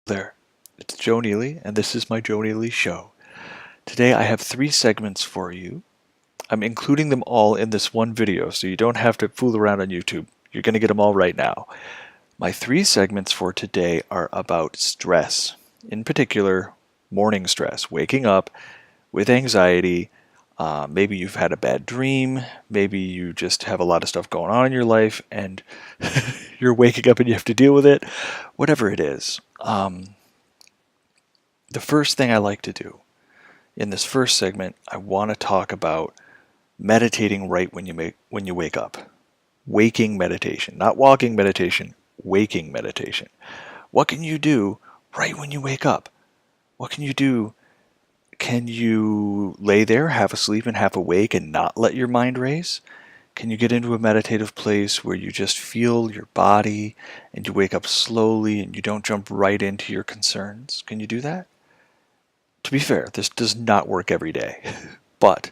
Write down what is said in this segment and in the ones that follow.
There, it's Joe Neely, and this is my Joe Neely Show. Today I have 3 segments for you. I'm including them all in this one video, so you don't have to fool around on YouTube. You're going to get them all right now. My 3 segments for today are about stress. In particular, morning stress, waking up with anxiety. Maybe you've had a bad dream. Maybe you just have a lot of stuff going on in your life, and you're waking up and you have to deal with it. Whatever it is. The first thing I like to do in this first segment, I want to talk about meditating right when you wake up. Waking meditation, not walking meditation, waking meditation. What can you do right when you wake up? What can you do? Can you lay there, half asleep and half awake, and not let your mind race? Can you get into a meditative place where you just feel your body and you wake up slowly and you don't jump right into your concerns? Can you do that? To be fair, this does not work every day, but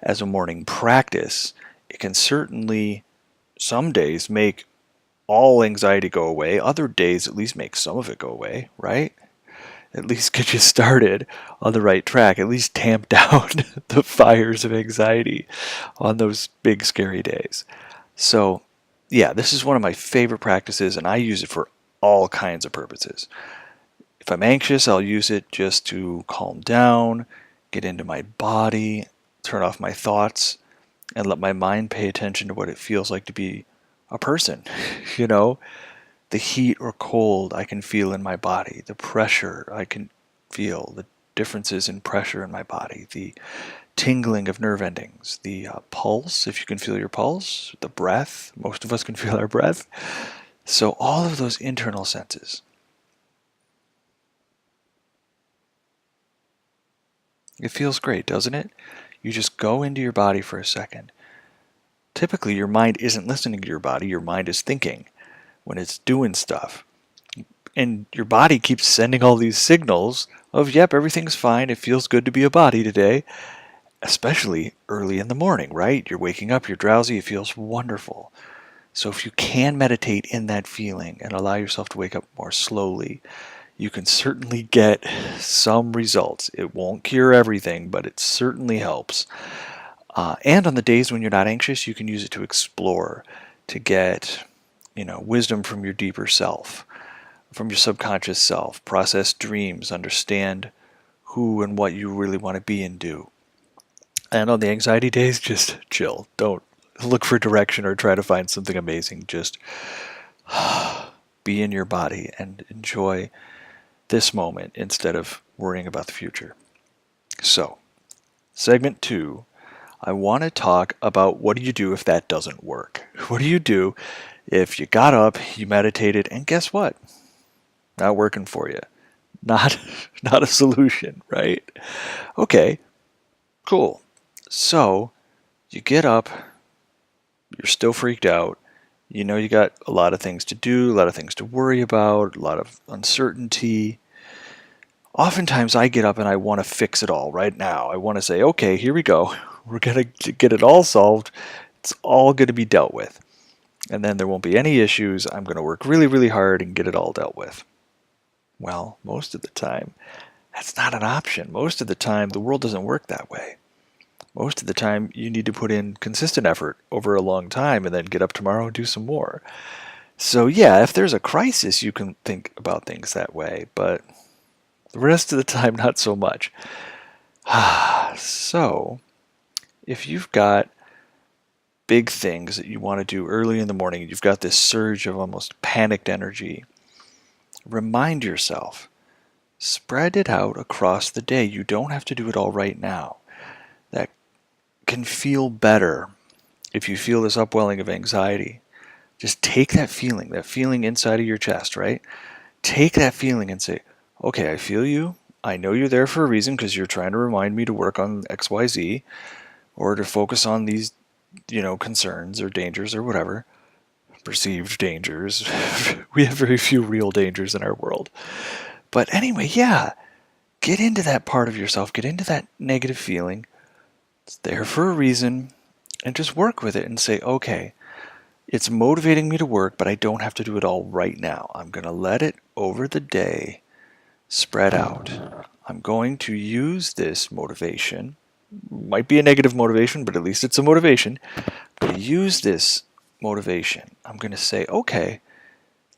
as a morning practice, it can certainly some days make all anxiety go away, other days at least make some of it go away, right? At least get you started on the right track, at least tamp down the fires of anxiety on those big scary days. So, yeah, this is one of my favorite practices, and I use it for all kinds of purposes. If I'm anxious, I'll use it just to calm down, get into my body, turn off my thoughts, and let my mind pay attention to what it feels like to be a person. You know, the heat or cold I can feel in my body, the pressure I can feel, the differences in pressure in my body, the tingling of nerve endings, the pulse, if you can feel your pulse, the breath. Most of us can feel our breath. So all of those internal senses. It feels great, doesn't it? You just go into your body for a second. Typically, your mind isn't listening to your body. Your mind is thinking when it's doing stuff. And your body keeps sending all these signals of, yep, everything's fine. It feels good to be a body today, especially early in the morning, right? You're waking up, you're drowsy, it feels wonderful. So if you can meditate in that feeling and allow yourself to wake up more slowly, you can certainly get some results. It won't cure everything, but it certainly helps. And on the days when you're not anxious, you can use it to explore, to get, wisdom from your deeper self, from your subconscious self, process dreams, understand who and what you really want to be and do. And on the anxiety days, just chill. Don't look for direction or try to find something amazing. Just be in your body and enjoy this moment instead of worrying about the future. So, segment 2, I want to talk about what do you do if that doesn't work? What do you do if you got up, you meditated, and guess what? Not working for you. Not a solution, right? Okay, cool. So, you get up, you're still freaked out, you know you got a lot of things to do, a lot of things to worry about, a lot of uncertainty. Oftentimes I get up and I want to fix it all right now. I want to say, okay, here we go. We're going to get it all solved. It's all going to be dealt with. And then there won't be any issues. I'm going to work really, really hard and get it all dealt with. Well, most of the time, that's not an option. Most of the time, the world doesn't work that way. Most of the time, you need to put in consistent effort over a long time and then get up tomorrow and do some more. So yeah, if there's a crisis, you can think about things that way, but the rest of the time, not so much. So, if you've got big things that you want to do early in the morning, you've got this surge of almost panicked energy, remind yourself, spread it out across the day. You don't have to do it all right now. That can feel better if you feel this upwelling of anxiety. Just take that feeling inside of your chest, right? Take that feeling and say, okay, I feel you. I know you're there for a reason because you're trying to remind me to work on XYZ or to focus on these, concerns or dangers or whatever. Perceived dangers. We have very few real dangers in our world. But anyway, yeah, get into that part of yourself. Get into that negative feeling. It's there for a reason. And just work with it and say, okay, it's motivating me to work, but I don't have to do it all right now. I'm going to let it over the day spread out. I'm going to use this motivation. Might be a negative motivation, but at least it's a motivation. I'm going to use this motivation. I'm going to say, okay,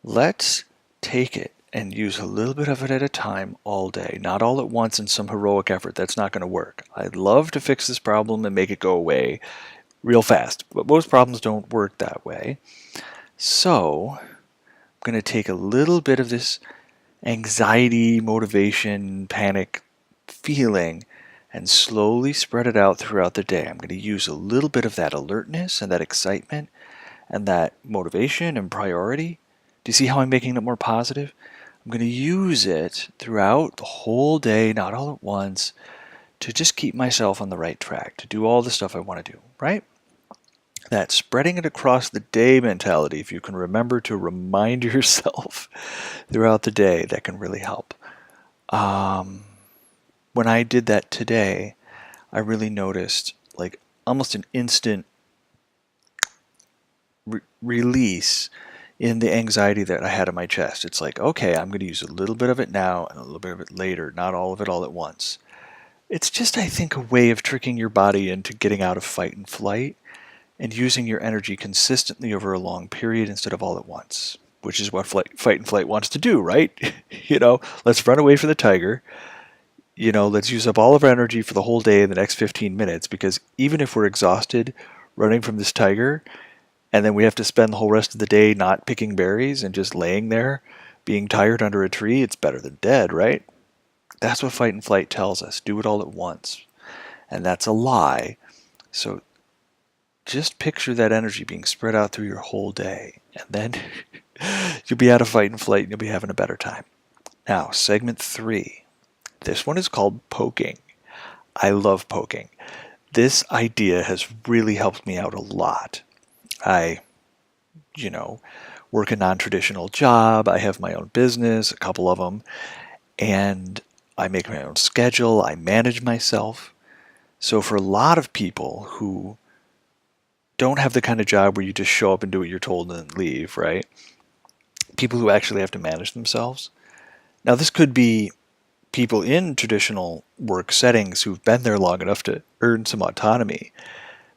let's take it and use a little bit of it at a time all day, not all at once in some heroic effort. That's not going to work. I'd love to fix this problem and make it go away real fast, but most problems don't work that way. So I'm going to take a little bit of this anxiety, motivation, panic feeling and slowly spread it out throughout the day. I'm going to use a little bit of that alertness and that excitement and that motivation and priority. Do you see how I'm making it more positive? I'm going to use it throughout the whole day, not all at once, to just keep myself on the right track, to do all the stuff I want to do, right? That spreading it across the day mentality, if you can remember to remind yourself throughout the day, that can really help. When I did that today, I really noticed like almost an instant release in the anxiety that I had in my chest. It's like, okay, I'm going to use a little bit of it now and a little bit of it later, not all of it all at once. It's just, I think, a way of tricking your body into getting out of fight and flight and using your energy consistently over a long period instead of all at once, which is what fight and flight wants to do, right? Let's run away from the tiger. Let's use up all of our energy for the whole day in the next 15 minutes, because even if we're exhausted running from this tiger, and then we have to spend the whole rest of the day not picking berries and just laying there, being tired under a tree, it's better than dead, right? That's what fight and flight tells us. Do it all at once. And that's a lie. So just picture that energy being spread out through your whole day. And then you'll be out of fight and flight and you'll be having a better time. Now, segment 3. This one is called poking. I love poking. This idea has really helped me out a lot. I work a non-traditional job. I have my own business, a couple of them, and I make my own schedule. I manage myself. So for a lot of people who don't have the kind of job where you just show up and do what you're told and then leave, right? People who actually have to manage themselves. Now, this could be people in traditional work settings who've been there long enough to earn some autonomy.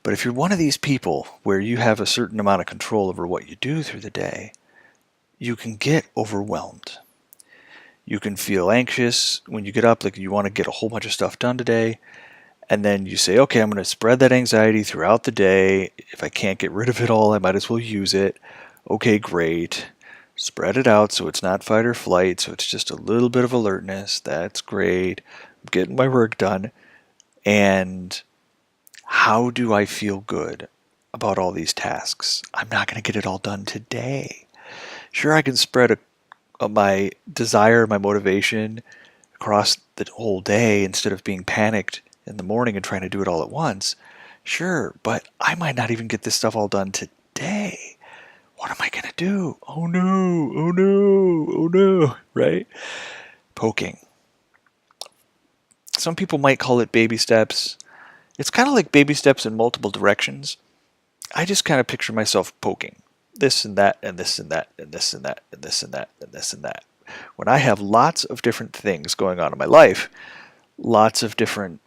But if you're one of these people where you have a certain amount of control over what you do through the day, you can get overwhelmed. You can feel anxious when you get up, like you want to get a whole bunch of stuff done today, and then you say, okay, I'm going to spread that anxiety throughout the day. If I can't get rid of it all, I might as well use it. Okay, great. Spread it out so it's not fight or flight, so it's just a little bit of alertness. That's great. I'm getting my work done. And how do I feel good about all these tasks? I'm not going to get it all done today. Sure, I can spread my desire, my motivation across the whole day instead of being panicked in the morning and trying to do it all at once. Sure, but I might not even get this stuff all done today. What am I going to do? Oh no, oh no, oh no, right? Poking. Some people might call it baby steps. It's kind of like baby steps in multiple directions. I just kind of picture myself poking this and that and this and that and this and that and this and that and this and that. When I have lots of different things going on in my life, lots of different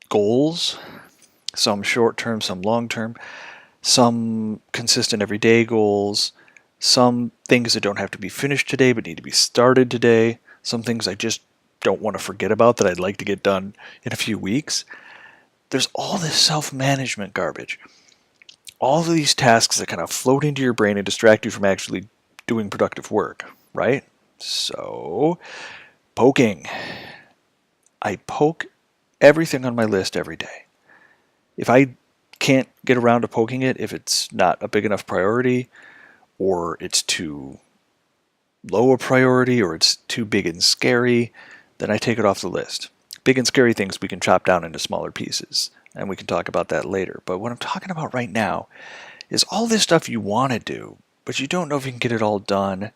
goals, some short-term, some long-term, some consistent everyday goals, some things that don't have to be finished today but need to be started today, some things I just don't want to forget about that I'd like to get done in a few weeks. There's all this self-management garbage. All of these tasks that kind of float into your brain and distract you from actually doing productive work, right? So, poking. I poke everything on my list every day. If I can't get around to poking it, if it's not a big enough priority, or it's too low a priority, or it's too big and scary, then I take it off the list. Big and scary things we can chop down into smaller pieces, and we can talk about that later. But what I'm talking about right now is all this stuff you want to do, but you don't know if you can get it all done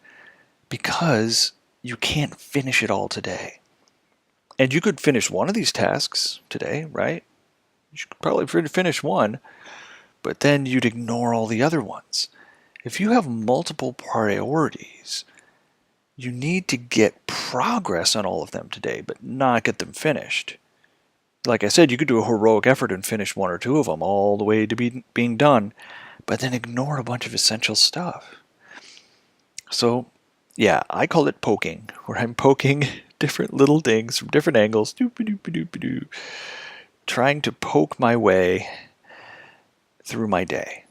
because you can't finish it all today. And you could finish one of these tasks today, right? You could probably finish one, but then you'd ignore all the other ones. If you have multiple priorities, you need to get progress on all of them today, but not get them finished. Like I said, you could do a heroic effort and finish one or two of them all the way to being done, but then ignore a bunch of essential stuff. So, yeah, I call it poking, where I'm poking different little things from different angles, trying to poke my way through my day.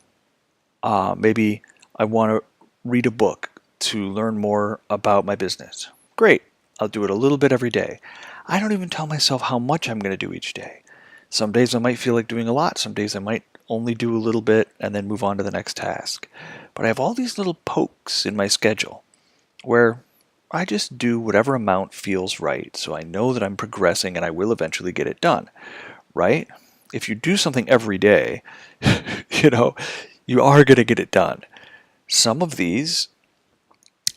Maybe I want to read a book to learn more about my business. Great, I'll do it a little bit every day. I don't even tell myself how much I'm going to do each day. Some days I might feel like doing a lot. Some days I might only do a little bit and then move on to the next task. But I have all these little pokes in my schedule where I just do whatever amount feels right, so I know that I'm progressing and I will eventually get it done, right? If you do something every day, you are going to get it done. Some of these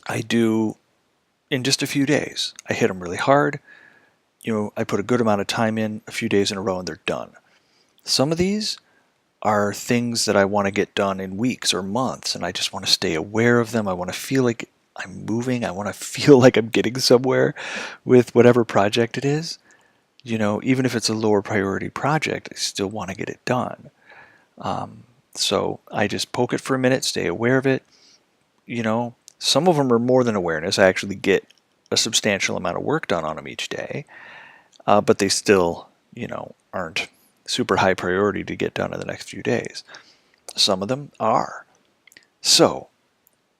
I do in just a few days. I hit them really hard. I put a good amount of time in a few days in a row and they're done. Some of these are things that I want to get done in weeks or months, and I just want to stay aware of them. I want to feel like I'm moving. I want to feel like I'm getting somewhere with whatever project it is. Even if it's a lower priority project, I still want to get it done. So I just poke it for a minute, stay aware of it. Some of them are more than awareness. I actually get a substantial amount of work done on them each day, but they still, aren't super high priority to get done in the next few days. Some of them are. So,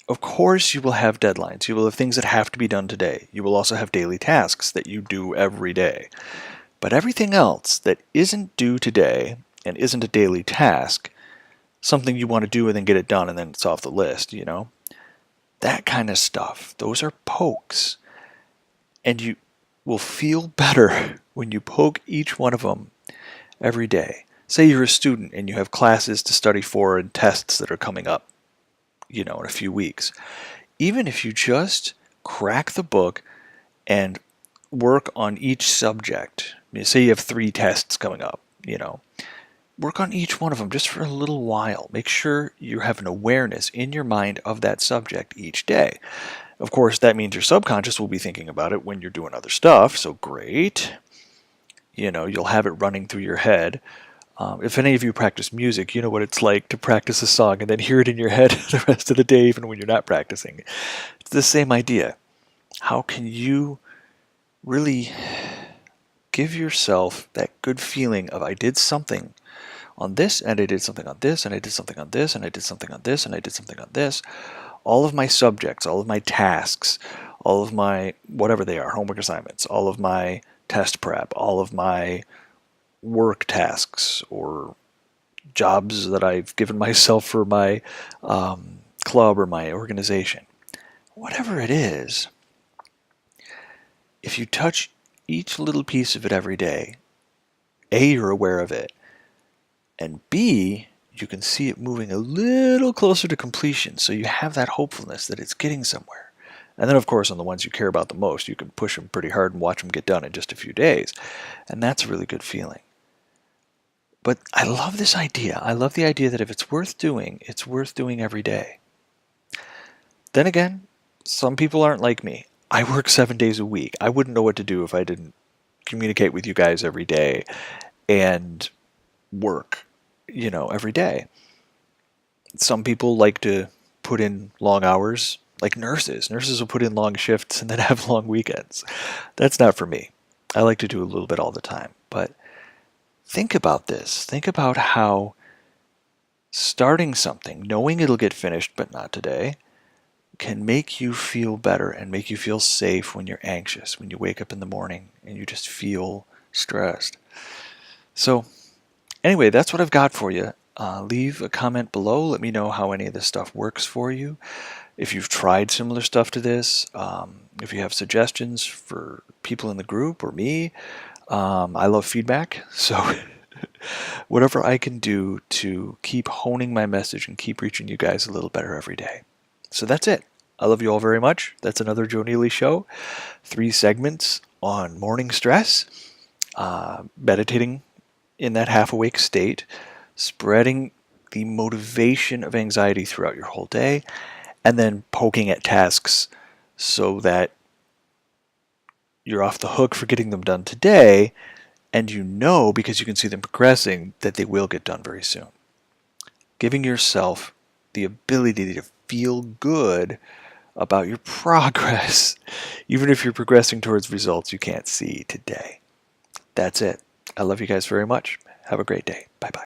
of course you will have deadlines. You will have things that have to be done today. You will also have daily tasks that you do every day. But everything else that isn't due today and isn't a daily task, something you want to do and then get it done and then it's off the list, that kind of stuff. Those are pokes. And you will feel better when you poke each one of them every day. Say you're a student and you have classes to study for and tests that are coming up, in a few weeks. Even if you just crack the book and work on each subject. Say you have 3 tests coming up, work on each one of them just for a little while. Make sure you have an awareness in your mind of that subject each day. Of course, that means your subconscious will be thinking about it when you're doing other stuff, so great. You'll have it running through your head. If any of you practice music, you know what it's like to practice a song and then hear it in your head the rest of the day, even when you're not practicing. It's the same idea. How can you really give yourself that good feeling of I did something on this, and I did something on this, and I did something on this, and I did something on this, and I did something on this. All of my subjects, all of my tasks, all of my whatever they are, homework assignments, all of my test prep, all of my work tasks or jobs that I've given myself for my club or my organization. Whatever it is, if you touch each little piece of it every day, A, you're aware of it, and B, you can see it moving a little closer to completion, so you have that hopefulness that it's getting somewhere. And then, of course, on the ones you care about the most, you can push them pretty hard and watch them get done in just a few days. And that's a really good feeling. But I love this idea. I love the idea that if it's worth doing every day. Then again, some people aren't like me. I work 7 days a week. I wouldn't know what to do if I didn't communicate with you guys every day and work, every day. Some people like to put in long hours, like nurses. Nurses will put in long shifts and then have long weekends. That's not for me. I like to do a little bit all the time. But think about this. Think about how starting something, knowing it'll get finished but not today, can make you feel better and make you feel safe when you're anxious, when you wake up in the morning and you just feel stressed. So anyway, that's what I've got for you. Leave a comment below. Let me know how any of this stuff works for you. If you've tried similar stuff to this, if you have suggestions for people in the group or me, I love feedback. So whatever I can do to keep honing my message and keep reaching you guys a little better every day. So that's it. I love you all very much. That's another Joe Neely show. 3 segments on morning stress, meditating in that half-awake state, spreading the motivation of anxiety throughout your whole day, and then poking at tasks so that you're off the hook for getting them done today, and you know, because you can see them progressing, that they will get done very soon. Giving yourself the ability to feel good about your progress, even if you're progressing towards results you can't see today. That's it. I love you guys very much. Have a great day. Bye-bye.